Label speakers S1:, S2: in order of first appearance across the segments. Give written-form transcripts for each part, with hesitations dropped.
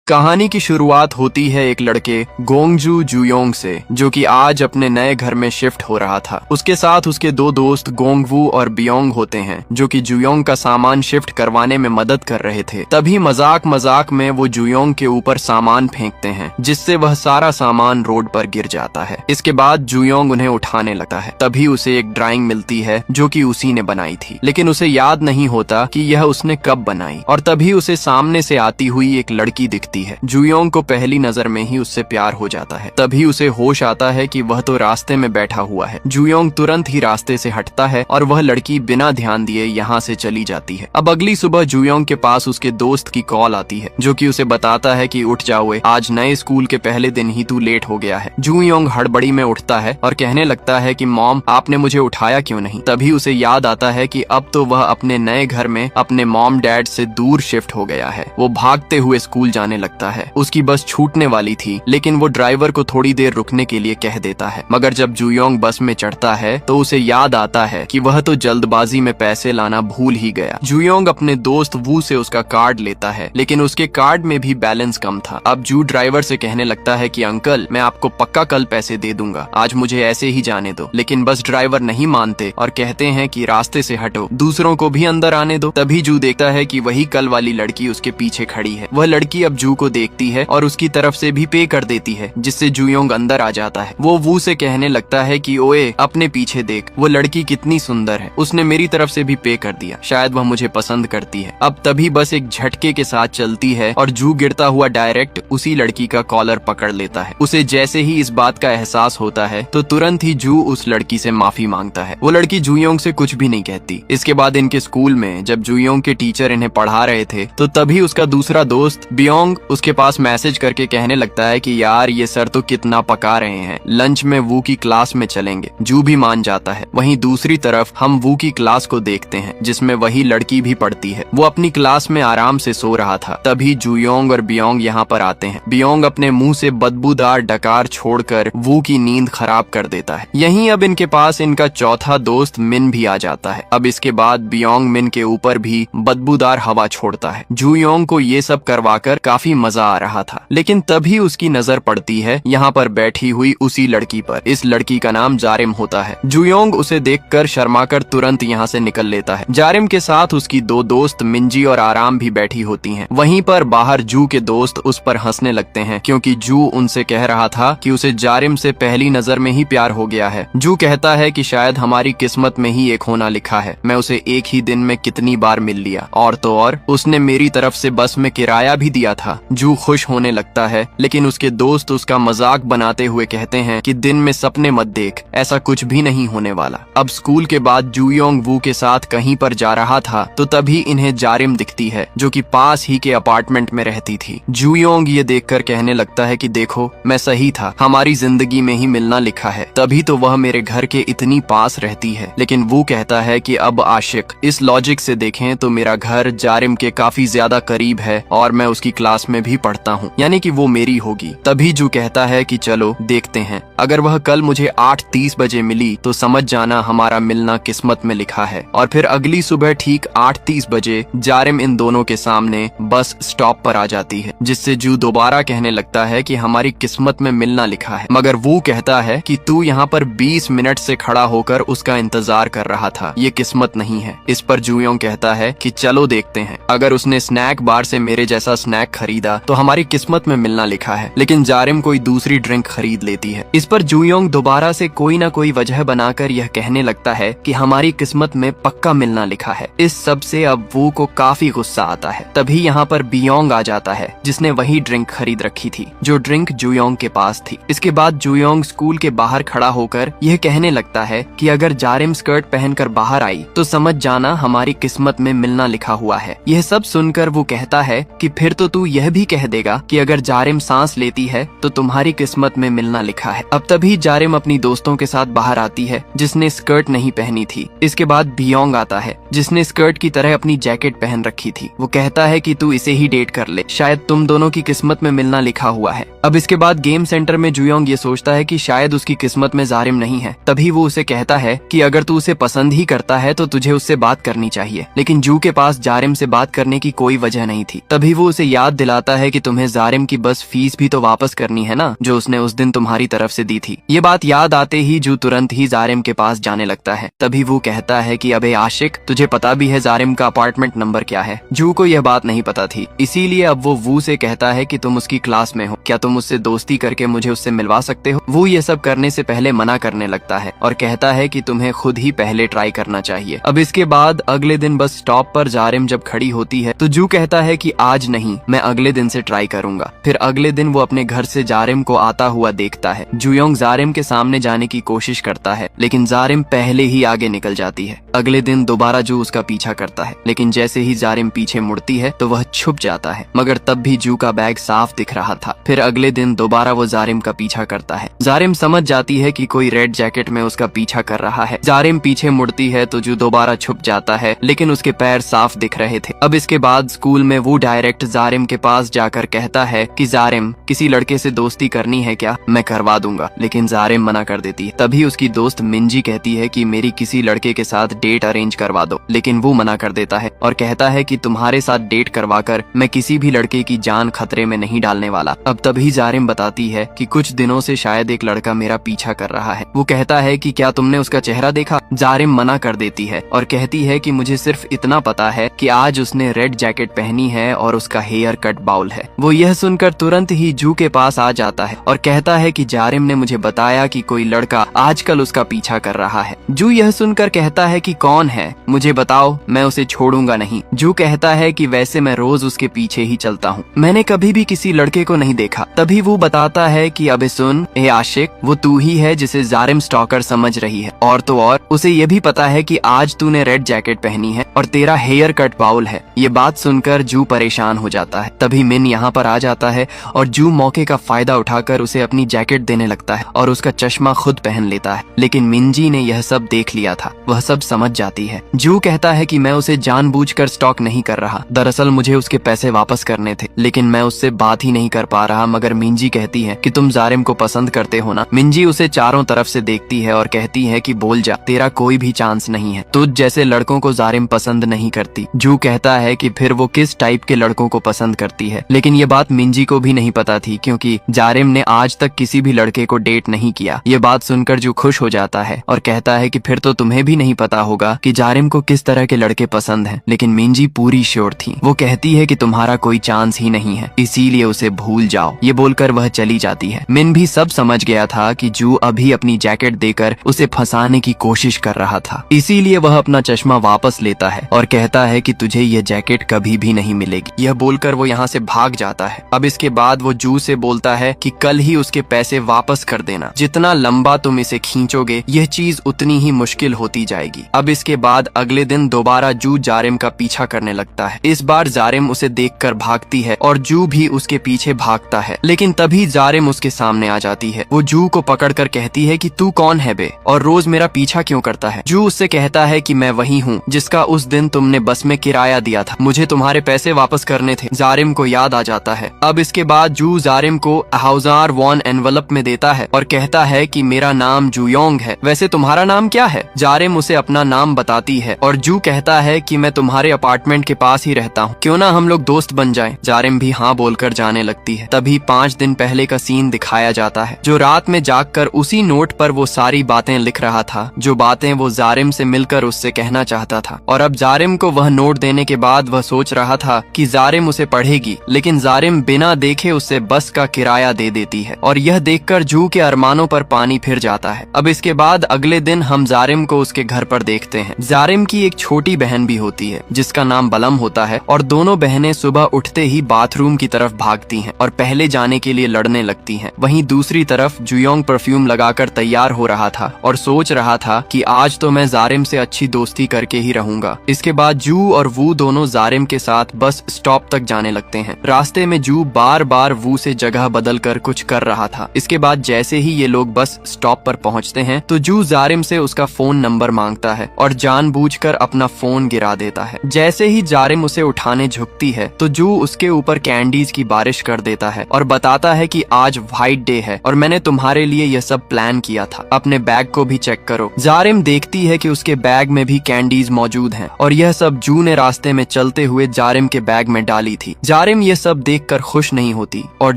S1: कहानी की शुरुआत होती है एक लड़के गोंगजू जुयोंग से, जो कि आज अपने नए घर में शिफ्ट हो रहा था। उसके साथ उसके दो दोस्त गोंगवू और बियोंग होते हैं, जो कि जुयोंग का सामान शिफ्ट करवाने में मदद कर रहे थे। तभी मजाक मजाक में वो जुयोंग के ऊपर सामान फेंकते हैं, जिससे वह सारा सामान रोड पर गिर जाता है। इसके बाद जुयोंग उन्हें उठाने लगता है। तभी उसे एक ड्राइंग मिलती है जो कि उसी ने बनाई थी, लेकिन उसे याद नहीं होता कि यह उसने कब बनाई। और तभी उसे सामने से आती हुई एक लड़की दिखती है। जुयोंग को पहली नजर में ही उससे प्यार हो जाता है। तभी उसे होश आता है कि वह तो रास्ते में बैठा हुआ है। जुयोंग तुरंत ही रास्ते से हटता है और वह लड़की बिना ध्यान दिए यहाँ से चली जाती है। अब अगली सुबह जुयोंग के पास उसके दोस्त की कॉल आती है, जो कि उसे बताता है कि उठ जाओ, आज नए स्कूल के पहले दिन ही तू लेट हो गया है। जुयोंग हड़बड़ी में उठता है और कहने लगता है कि मॉम, आपने मुझे उठाया क्यों नहीं। तभी उसे याद आता है कि अब तो वह अपने नए घर में अपने मॉम डैड से दूर शिफ्ट हो गया है। वो भागते हुए स्कूल जाने लगता है। उसकी बस छूटने वाली थी, लेकिन वो ड्राइवर को थोड़ी देर रुकने के लिए कह देता है। मगर जब जुयोंग बस में चढ़ता है तो उसे याद आता है कि वह तो जल्दबाजी में पैसे लाना भूल ही गया। जुयोंग अपने दोस्त वू से उसका कार्ड लेता है, लेकिन उसके कार्ड में भी बैलेंस कम था। अब जू ड्राइवर से कहने लगता है कि अंकल, मैं आपको पक्का कल पैसे दे दूंगा, आज मुझे ऐसे ही जाने दो। लेकिन बस ड्राइवर नहीं मानते और कहते हैं कि रास्ते से हटो, दूसरों को भी अंदर आने दो। तभी जू देखता है कि वही कल वाली लड़की उसके पीछे खड़ी है। वह लड़की अब जू को देखती है और उसकी तरफ से भी पे कर देती है, जिससे जुयोंग अंदर आ जाता है। वो वू से कहने लगता है कि ओए, अपने पीछे देख, वो लड़की कितनी सुंदर है, उसने मेरी तरफ से भी पे कर दिया, शायद वह मुझे पसंद करती है। अब तभी बस एक झटके के साथ चलती है और जू गिरता हुआ डायरेक्ट उसी लड़की का कॉलर पकड़ लेता है। उसे जैसे ही इस बात का एहसास होता है तो तुरंत ही जू उस लड़की से माफी मांगता है। वो लड़की जुयोंग से कुछ भी नहीं कहती। इसके बाद इनके स्कूल में जब जुयोंग के टीचर इन्हें पढ़ा रहे थे तो तभी उसका दूसरा दोस्त बियोंग उसके पास मैसेज करके कहने लगता है कि यार, ये सर तो कितना पका रहे हैं, लंच में वू की क्लास में चलेंगे। जू भी मान जाता है। वहीं दूसरी तरफ हम वू की क्लास को देखते हैं, जिसमें वही लड़की भी पढ़ती है। वो अपनी क्लास में आराम से सो रहा था। तभी जुयोंग और बियोंग यहाँ पर आते हैं। बियोंग अपने मुंह से बदबूदार डकार छोड़कर वू की नींद खराब कर देता है। यहीं अब इनके पास इनका चौथा दोस्त मिन भी आ जाता है। अब इसके बाद बियोंग मिन के ऊपर भी बदबूदार हवा छोड़ता है। जुयोंग को ये सब करवाकर काफी मजा आ रहा था, लेकिन तभी उसकी नजर पड़ती है यहाँ पर बैठी हुई उसी लड़की पर। इस लड़की का नाम जारिम होता है। जुयोंग उसे देखकर शर्माकर तुरंत यहाँ से निकल लेता है। जारिम के साथ उसकी दो दोस्त मिंजी और आराम भी बैठी होती हैं। वहीं पर बाहर जू के दोस्त उस पर हंसने लगते हैं, क्योंकि जू उनसे कह रहा था कि उसे जारिम से पहली नजर में ही प्यार हो गया है। जू कहता है कि शायद हमारी किस्मत में ही एक होना लिखा है। मैं उसे एक ही दिन में कितनी बार मिल लिया, और तो और उसने मेरी तरफ से बस में किराया भी दिया था। जू खुश होने लगता है, लेकिन उसके दोस्त उसका मजाक बनाते हुए कहते हैं कि दिन में सपने मत देख, ऐसा कुछ भी नहीं होने वाला। अब स्कूल के बाद जुयोंग वू के साथ कहीं पर जा रहा था तो तभी इन्हें जारिम दिखती है, जो कि पास ही के अपार्टमेंट में रहती थी। जुयोंग ये देखकर कहने लगता है कि देखो, मैं सही था, हमारी जिंदगी में ही मिलना लिखा है, तभी तो वह मेरे घर के इतनी पास रहती है। लेकिन वो कहता है कि अब आशिक, इस लॉजिक से देखें तो मेरा घर जारिम के काफी ज्यादा करीब है और मैं उसकी क्लास में भी पढ़ता हूँ, यानी कि वो मेरी होगी। तभी जू कहता है कि चलो देखते हैं, अगर वह कल मुझे 8:30 बजे मिली तो समझ जाना हमारा मिलना किस्मत में लिखा है। और फिर अगली सुबह ठीक 8:30 बजे जारिम इन दोनों के सामने बस स्टॉप पर आ जाती है, जिससे जू दोबारा कहने लगता है कि हमारी किस्मत में मिलना लिखा है। मगर वो कहता है कि तू यहाँ पर 20 मिनट से खड़ा होकर उसका इंतजार कर रहा था, ये किस्मत नहीं है। इस पर जुयोंग कहता है कि चलो देखते हैं, अगर उसने स्नैक बार से मेरे जैसा स्नैक खरीदा तो हमारी किस्मत में मिलना लिखा है। लेकिन जारिम कोई दूसरी ड्रिंक खरीद लेती है। इस पर जुयोंग दोबारा से कोई ना कोई वजह बनाकर यह कहने लगता है कि हमारी किस्मत में पक्का मिलना लिखा है। इस सब से अब वो को काफी गुस्सा आता है। तभी यहाँ पर बियोंग आ जाता है, जिसने वही ड्रिंक खरीद रखी थी, जो ड्रिंक जुयोंग के पास थी। इसके बाद जुयोंग स्कूल के बाहर खड़ा होकर यह कहने लगता है कि अगर जारिम स्कर्ट पहनकर बाहर आई तो समझ जाना हमारी किस्मत में मिलना लिखा हुआ है। यह सब सुनकर वो कहता है कि फिर तो तू यह भी कह देगा कि अगर जारिम सांस लेती है तो तुम्हारी किस्मत में मिलना लिखा है। अब तभी जारिम अपनी दोस्तों के साथ बाहर आती है, जिसने स्कर्ट नहीं पहनी थी। इसके बाद बियोंग आता है, जिसने स्कर्ट की तरह अपनी जैकेट पहन रखी थी। वो कहता है कि तू इसे ही डेट कर ले, शायद तुम दोनों की किस्मत में मिलना लिखा हुआ है। अब इसके बाद गेम सेंटर में जुयोंग ये सोचता है कि शायद उसकी किस्मत में जारिम नहीं है। तभी वो उसे कहता है कि अगर तू उसे पसंद ही करता है तो तुझे उससे बात करनी चाहिए। लेकिन जू के पास जारिम से बात करने की कोई वजह नहीं थी। तभी वो उसे याद दिला चिल्लाता है कि तुम्हें जारिम की बस फीस भी तो वापस करनी है ना, जो उसने उस दिन तुम्हारी तरफ से दी थी। ये बात याद आते ही जू तुरंत ही जारिम के पास जाने लगता है। तभी वो कहता है कि अबे आशिक, तुझे पता भी है जारिम का अपार्टमेंट नंबर क्या है? जू को यह बात नहीं पता थी, इसीलिए अब वो वू से कहता है कि तुम उसकी क्लास में हो, क्या तुम उससे दोस्ती करके मुझे उससे मिलवा सकते हो? वो ये सब करने से पहले मना करने लगता है और कहता है कि तुम्हें खुद ही पहले ट्राई करना चाहिए। अब इसके बाद अगले दिन बस स्टॉप पर जारिम जब खड़ी होती है तो जू कहता है कि आज नहीं, मैं अगले दिन से ट्राई करूंगा। फिर अगले दिन वो अपने घर से जारिम को आता हुआ देखता है। जुयोंग जारिम के सामने जाने की कोशिश करता है, लेकिन जारिम पहले ही आगे निकल जाती है। अगले दिन दोबारा जू उसका पीछा करता है, लेकिन जैसे ही जारिम पीछे मुड़ती है तो वह छुप जाता है, मगर तब भी जू का बैग साफ दिख रहा था। फिर अगले दिन दोबारा वो जारिम का पीछा करता है। जारिम समझ जाती है कि कोई रेड जैकेट में उसका पीछा कर रहा है। जारिम पीछे मुड़ती है तो जू दोबारा छुप जाता है, लेकिन उसके पैर साफ दिख रहे थे। अब इसके बाद स्कूल में वो डायरेक्ट जारिम के पास जाकर कहता है कि जारिम, किसी लड़के से दोस्ती करनी है क्या? मैं करवा दूंगा। लेकिन जारिम मना कर देती है। तभी उसकी दोस्त मिंजी कहती है कि मेरी किसी लड़के के साथ डेट अरेंज करवा दो, लेकिन वो मना कर देता है और कहता है कि तुम्हारे साथ डेट करवाकर मैं किसी भी लड़के की जान खतरे में नहीं डालने वाला। अब तभी जारिम बताती है कि कुछ दिनों से शायद एक लड़का मेरा पीछा कर रहा है। वो कहता है कि क्या तुमने उसका चेहरा देखा? जारिम मना कर देती है और कहती है कि मुझे सिर्फ इतना पता है कि आज उसने रेड जैकेट पहनी है और उसका हेयर कट बाउल है। वो यह सुनकर तुरंत ही जू के पास आ जाता है और कहता है कि जारिम ने मुझे बताया कि कोई लड़का आजकल उसका पीछा कर रहा है। जू यह सुनकर कहता है कि कौन है, मुझे बताओ, मैं उसे छोड़ूंगा नहीं। जू कहता है कि वैसे मैं रोज उसके पीछे ही चलता हूँ, मैंने कभी भी किसी लड़के को नहीं देखा। तभी वो बताता है कि अबे सुन ए आशिक, वो तू ही है जिसे जारिम स्टॉकर समझ रही है, और तो और उसे ये भी पता है कि आज तूने रेड जैकेट पहनी है और तेरा हेयर कट बाउल है। ये बात सुनकर जू परेशान हो जाता है। तभी मिन यहाँ पर आ जाता है और जू मौके का फायदा उठाकर उसे अपनी जैकेट देने लगता है और उसका चश्मा खुद पहन लेता है। लेकिन मिंजी ने यह सब देख लिया था, वह सब समझ जाती है। जू कहता है कि मैं उसे जानबूझकर स्टॉक नहीं कर रहा, दरअसल मुझे उसके पैसे वापस करने थे, लेकिन मैं उससे बात ही नहीं कर पा रहा। मगर मिंजी कहती है कि तुम जारिम को पसंद करते हो ना। मिंजी उसे चारों तरफ से देखती है और कहती है कि बोल जा, तेरा कोई भी चांस नहीं है, तुझ जैसे लड़कों को जारिम पसंद नहीं करती। जू कहता है कि फिर वो किस टाइप के लड़कों को पसंद करती है, लेकिन ये बात मिंजी को भी नहीं पता थी, क्योंकि जारिम ने आज तक किसी भी लड़के को डेट नहीं किया। ये बात सुनकर जू खुश हो जाता है और कहता है कि फिर तो तुम्हें भी नहीं पता होगा कि जारिम को किस तरह के लड़के पसंद हैं। लेकिन मिंजी पूरी श्योर थी। वो कहती है कि तुम्हारा कोई चांस ही नहीं है, इसीलिए उसे भूल जाओ। ये बोलकर वह चली जाती है। मिन भी सब समझ गया था कि जू अभी अपनी जैकेट देकर उसे फंसाने की कोशिश कर रहा था, इसीलिए वह अपना चश्मा वापस लेता है और कहता है कि तुझे ये जैकेट कभी भी नहीं मिलेगी। यह बोलकर वो यहाँ से भाग जाता है। अब इसके बाद वो जू से बोलता है कि कल ही उसके पैसे वापस कर देना, जितना लंबा तुम इसे खींचोगे यह चीज उतनी ही मुश्किल होती जाएगी। अब इसके बाद अगले दिन दोबारा जू जारिम का पीछा करने लगता है। इस बार जारिम उसे देखकर भागती है और जू भी उसके पीछे भागता है, लेकिन तभी जारिम उसके सामने आ जाती है। वो जू को पकड़कर कहती है कि तू कौन है बे, और रोज मेरा पीछा क्यों करता है? जू उससे कहता है कि मैं वही हूँ जिसका उस दिन तुमने बस में किराया दिया था, मुझे तुम्हारे पैसे वापस करने थे। जारिम को याद आ जाता है। अब इसके बाद जू जारिम को 1001 एनवलप में देता है और कहता है कि मेरा नाम जुयोंग है, वैसे तुम्हारा नाम क्या है? जारिम उसे अपना नाम बताती है और जू कहता है कि मैं तुम्हारे अपार्टमेंट के पास ही रहता हूँ, क्यों ना हम लोग दोस्त बन जाएं। जारिम भी हाँ बोलकर जाने लगती है। तभी 5 दिन पहले का सीन दिखाया जाता है, जो रात में जागकर उसी नोट पर वो सारी बातें लिख रहा था, जो बातें वो जारिम से मिलकर उससे कहना चाहता था। और अब जारिम को वह नोट देने के बाद वह सोच रहा था कि जारिम उसे पढ़ेगी, लेकिन जारिम बिना देखे उससे बस का किराया दे देती है और यह देखकर जू के अरमानों पर पानी फिर जाता है। अब इसके बाद अगले दिन हम जारिम को उसके घर पर देखते हैं। जारिम की एक छोटी बहन भी होती है जिसका नाम बलम होता है और दोनों बहनें सुबह उठते ही बाथरूम की तरफ भागती हैं और पहले जाने के लिए लड़ने लगती हैं। वहीं दूसरी तरफ जुयोंग परफ्यूम लगाकर तैयार हो रहा था और सोच रहा था कि आज तो मैं जारिम से अच्छी दोस्ती करके ही रहूंगा। इसके बाद जू और वू दोनों जारिम के साथ बस स्टॉप तक जाने लगते हैं। रास्ते में जू बार बार वू से जगह बदल कर कुछ कर रहा था। इसके बाद जैसे ही ये लोग बस स्टॉप पर पहुंचते हैं तो जू जारिम से उसका फोन नंबर मांगता है और जानबूझकर अपना फोन गिरा देता है। जैसे ही जारिम उसे उठाने झुकती है तो जू उसके ऊपर कैंडीज की बारिश कर देता है और बताता है कि आज व्हाइट डे है और मैंने तुम्हारे लिए यह सब प्लान किया था, अपने बैग को भी चेक करो। जारिम देखती है कि उसके बैग में भी कैंडीज मौजूद हैं और यह सब जू ने रास्ते में चलते हुए जारिम के बैग में डाली थी। जारिम ये सब देखकर खुश नहीं होती और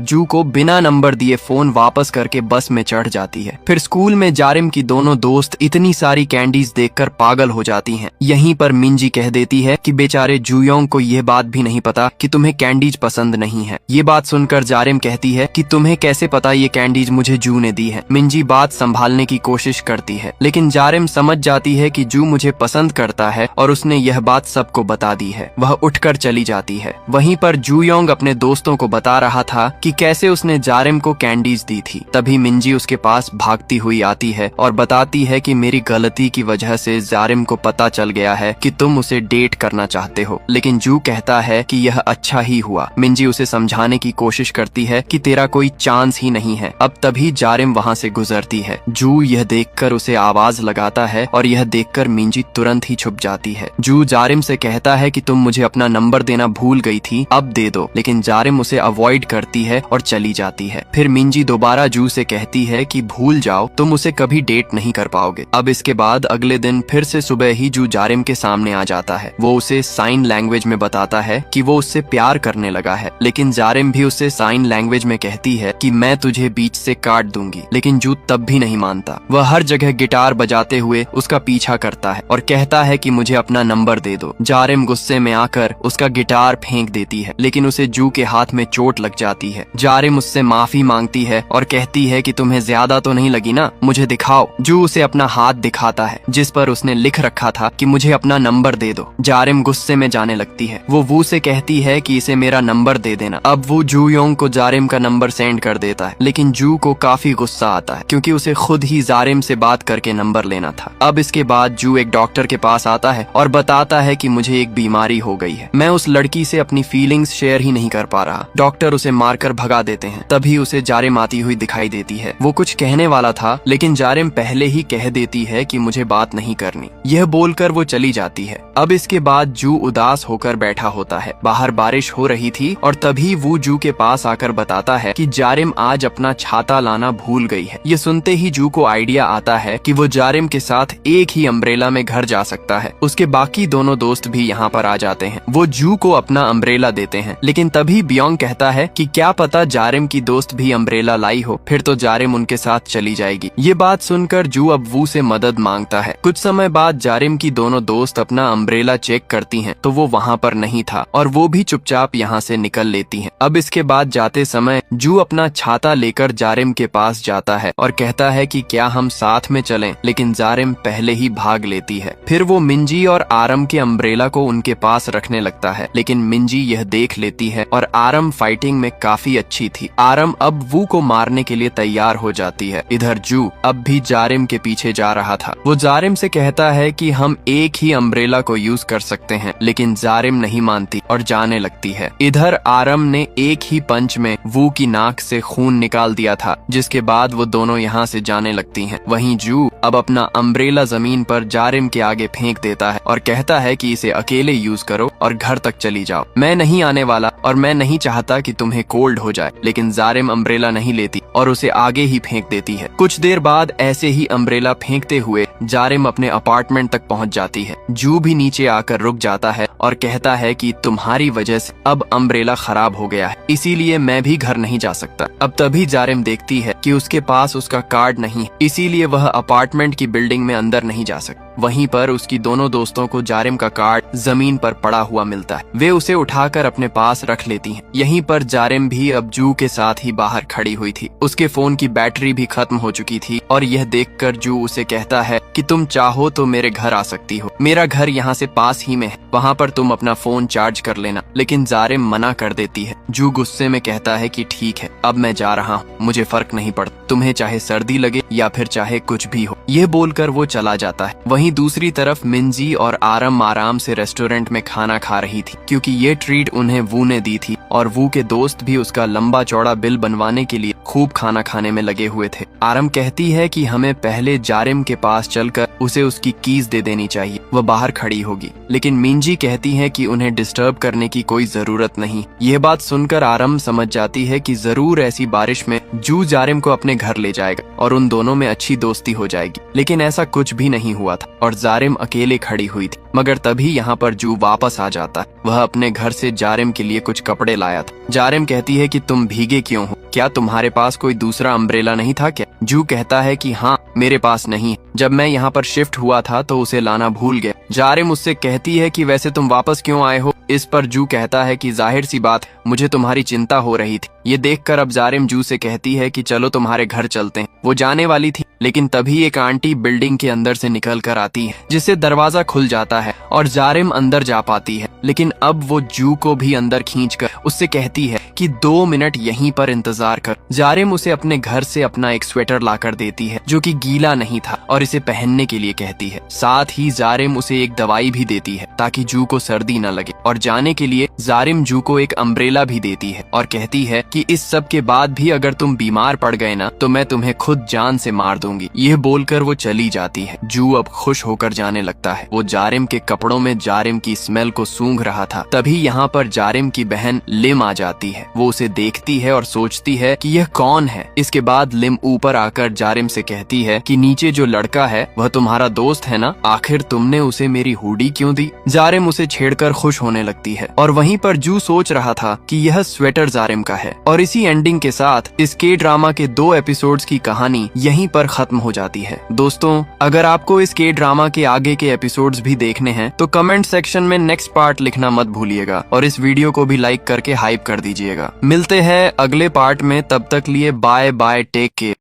S1: जू को बिना नंबर दिए फोन वापस करके बस में चढ़ जाती है। फिर स्कूल में जारिम की दोनों दोस्त इतनी सारी कैंडीज देखकर पागल हो जाती हैं। यहीं पर मिंजी कह देती है कि बेचारे जूयोंग को यह बात भी नहीं पता कि तुम्हें कैंडीज पसंद नहीं है। ये बात सुनकर जारिम कहती है कि तुम्हें कैसे पता ये कैंडीज मुझे जू ने दी है। मिंजी बात संभालने की कोशिश करती है, लेकिन जारिम समझ जाती है कि जू मुझे पसंद करता है और उसने यह बात सबको बता दी है। वह उठकर चली जाती है। वहीं पर जूयोंग अपने दोस्तों को बता रहा था कि कैसे उसने जारिम को कैंडीज दी थी। तभी मिंजी उसके पास भागती हुई आती है और बताती है कि मेरी गलती की वजह से जारिम को पता चल गया है कि तुम उसे डेट करना चाहते हो। लेकिन जू कहता है कि यह अच्छा ही हुआ। मिंजी उसे समझाने की कोशिश करती है कि तेरा कोई चांस ही नहीं है। अब तभी जारिम वहाँ से गुजरती है। जू यह देखकर उसे आवाज लगाता है और यह देखकर मिंजी तुरंत ही छुप जाती है। जू जारिम से कहता है कि तुम मुझे अपना नंबर देना भूल गई थी, अब दे दो। लेकिन जारिम उसे अवॉइड करती है और चली जाती है। फिर मिंजी दोबारा जू से कहती है कि भूल जाओ, तुम उसे कभी डेट नहीं कर पाओगे। अब इसके बाद अगले दिन फिर से सुबह ही जू जारिम के सामने आ जाता है। वो उसे साइन लैंग्वेज में बताता है कि वो उससे प्यार करने लगा है। लेकिन जारिम भी उससे साइन लैंग्वेज में कहती है कि मैं तुझे बीच से काट दूंगी। लेकिन जू तब भी नहीं मानता। वह हर जगह गिटार बजाते हुए उसका पीछा करता है और कहता है कि मुझे अपना नंबर दे दो। जारिम गुस्से में आकर उसका गिटार फेंक देती है, लेकिन उसे जू के हाथ में चोट लग जाती है। जारिम उससे माफी मांगती है और कहती है कि तुम्हें ज्यादा तो नहीं लगी ना, मुझे दिखाओ। जू उसे अपना हाथ दिखाता है जिस पर उसने लिख रखा था कि मुझे अपना नंबर दे दो। जारिम गुस्से में जाने लगती है। वो वू से कहती है कि इसे मेरा नंबर दे देना। अब वो जूयोंग को जारिम का नंबर सेंड कर देता है, लेकिन जू को काफी गुस्सा आता है क्योंकि उसे खुद ही जारिम से बात करके नंबर लेना था। अब इसके बाद जू एक डॉक्टर के पास आता है और बताता है कि मुझे एक बीमारी हो गई है, मैं उस लड़की से अपनी फीलिंग्स शेयर ही नहीं कर पा रहा। डॉक्टर उसे मारकर भगा देते हैं। तभी उसे जारिम आती हुई दिखाई देती है। वो कुछ कहने वाला था, लेकिन जारिम पहले ही कह देती है कि मुझे बात नहीं करनी। यह बोलकर वो चली जाती है। अब इसके बाद जू उदास होकर बैठा होता है। बाहर बारिश हो रही थी और तभी वो जू के पास आकर बताता है कि जारिम आज अपना छाता लाना भूल गई है। ये सुनते ही जू को आइडिया आता है कि वो जारिम के साथ एक ही अम्ब्रेला में घर जा सकता है। उसके बाकी दोनों दोस्त भी यहाँ पर आ जाते हैं। वो जू को अपना अम्ब्रेला देते हैं, लेकिन तभी बियोंग कहता है कि क्या पता जारिम की दोस्त भी अम्ब्रेला लाई हो, फिर तो जारिम उनके साथ चली जाएगी। ये बात सुनकर जू अब वू से मदद मांगता है। कुछ समय बाद जारिम की दोनों दोस्त अपना अम्ब्रेला चेक करती हैं, तो वो वहाँ पर नहीं था और वो भी चुपचाप यहाँ से निकल लेती हैं। अब इसके बाद जाते समय जू अपना छाता लेकर जारिम के पास जाता है और कहता है कि क्या हम साथ में चलें, लेकिन जारिम पहले ही भाग लेती है। फिर वो मिंजी और आरम के अम्ब्रेला को उनके पास रखने लगता है, लेकिन मिंजी यह देख लेती है और आरम फाइटिंग में काफी अच्छी थी। आरम अब वू को मारने के लिए तैयार हो जाती है। इधर जू अब भी जारिम के पीछे जा रहा था। वो जारिम से कहता है कि हम एक ही अम्ब्रेला को यूज कर सकते हैं, लेकिन जारिम नहीं मानती और जाने लगती है। इधर आरम ने एक ही पंच में वू की नाक से खून निकाल दिया था, जिसके बाद वो दोनों यहाँ से जाने लगती हैं। वहीं जू अब अपना अम्ब्रेला जमीन पर जारिम के आगे फेंक देता है और कहता है कि इसे अकेले यूज करो और घर तक चली जाओ। मैं नहीं आने वाला और मैं नहीं चाहता कि तुम्हें कोल्ड हो जाए। लेकिन जारिम अम्ब्रेला नहीं लेती और उसे आगे ही फेंक देती है। कुछ देर बाद ऐसे ही अम्ब्रेला फेंकते हुए जारिम अपने अपार्टमेंट तक पहुंच जाती है। जू भी नीचे आकर रुक जाता है और कहता है कि तुम्हारी वजह से अब अम्ब्रेला खराब हो गया है, इसीलिए मैं भी घर नहीं जा सकता। अब तभी जारिम देखती है कि उसके पास उसका कार्ड नहीं है, इसीलिए वह अपार्टमेंट की बिल्डिंग में अंदर नहीं जा सकती। वहीं पर उसकी दोनों दोस्तों को जारिम का कार्ड जमीन पर पड़ा हुआ मिलता है। वे उसे उठाकर अपने पास रख लेती हैं। यहीं पर जारिम भी अब जू के साथ ही बाहर खड़ी हुई थी। उसके फोन की बैटरी भी खत्म हो चुकी थी और यह देखकर जू उसे कहता है कि तुम चाहो तो मेरे घर आ सकती हो, मेरा घर यहाँ से पास ही में है, वहाँ पर तुम अपना फोन चार्ज कर लेना। लेकिन जारिम मना कर देती है। जू गुस्से में कहता है कि ठीक है, अब मैं जा रहा हूँ, मुझे फर्क नहीं पड़ता, तुम्हें चाहे सर्दी लगे या फिर चाहे कुछ भी हो। यह बोलकर वो चला जाता है। वहीं दूसरी तरफ मिंजी और आरम आराम से रेस्टोरेंट में खाना खा रही थी, क्योंकि ये ट्रीट उन्हें वू ने दी थी और वू के दोस्त भी उसका लंबा चौड़ा बिल बनवाने के लिए खूब खाना खाने में लगे हुए थे। आरम कहती है कि हमें पहले जारिम के पास चल निकलकर उसे उसकी कीज दे देनी चाहिए, वह बाहर खड़ी होगी। लेकिन मिंजी कहती है कि उन्हें डिस्टर्ब करने की कोई जरूरत नहीं। यह बात सुनकर आरम समझ जाती है कि जरूर ऐसी बारिश में जू जारिम को अपने घर ले जाएगा और उन दोनों में अच्छी दोस्ती हो जाएगी। लेकिन ऐसा कुछ भी नहीं हुआ था और जारिम अकेले खड़ी हुई थी। मगर तभी यहाँ पर जू वापस आ जाता है। वह अपने घर से जारिम के लिए कुछ कपड़े लाया था। जारिम कहती है कि तुम भीगे क्यों हो, क्या तुम्हारे पास कोई दूसरा अम्ब्रेला नहीं था क्या? जू कहता है कि हाँ, मेरे पास नहीं, जब मैं यहाँ पर शिफ्ट हुआ था तो उसे लाना भूल गया। जारिम उससे कहती है कि वैसे तुम वापस क्यों आए हो? इस पर जू कहता है कि जाहिर सी बात, मुझे तुम्हारी चिंता हो रही थी। ये देखकर अब जारिम जू से कहती है कि चलो तुम्हारे घर चलते हैं। वो जाने वाली थी, लेकिन तभी एक आंटी बिल्डिंग के अंदर से निकल कर आती है, जिससे दरवाजा खुल जाता है और जारिम अंदर जा पाती है। लेकिन अब वो जू को भी अंदर खींचकर उससे कहती है कि 2 मिनट यहीं पर इंतजार कर। जारिम उसे अपने घर से अपना एक स्वेटर लाकर देती है जो कि गीला नहीं था और इसे पहनने के लिए कहती है। साथ ही जारिम उसे एक दवाई भी देती है ताकि जू को सर्दी न लगे। और जाने के लिए जारिम जू को एक अम्ब्रेला भी देती है और कहती है कि इस सब के बाद भी अगर तुम बीमार पड़ गए ना तो मैं तुम्हें खुद जान से मार दूंगी। यह बोलकर वो चली जाती है। जू अब खुश होकर जाने लगता है। वो जारिम के कपड़ों में जारिम की स्मेल को सूंघ रहा था। तभी यहाँ पर जारिम की बहन लिम आ जाती है। वो उसे देखती है और सोचती है कि यह कौन है। इसके बाद लिम ऊपर आकर जारिम से कहती है कि नीचे जो लड़का है वह तुम्हारा दोस्त है ना, आखिर तुमने उसे मेरी हुडी क्यों दी? जारिम उसे छेड़कर खुश होने लगती है और वहीं पर जू सोच रहा था कि यह स्वेटर जारिम का है। और इसी एंडिंग के साथ इस के ड्रामा के 2 एपिसोड्स की कहानी यहीं पर खत्म हो जाती है। दोस्तों, अगर आपको इस के ड्रामा के आगे के एपिसोड्स भी देखने हैं तो कमेंट सेक्शन में नेक्स्ट पार्ट लिखना मत भूलिएगा और इस वीडियो को भी लाइक करके हाइप कर दीजिएगा। मिलते हैं अगले पार्ट में, तब तक लिए बाय बाय, टेक केयर।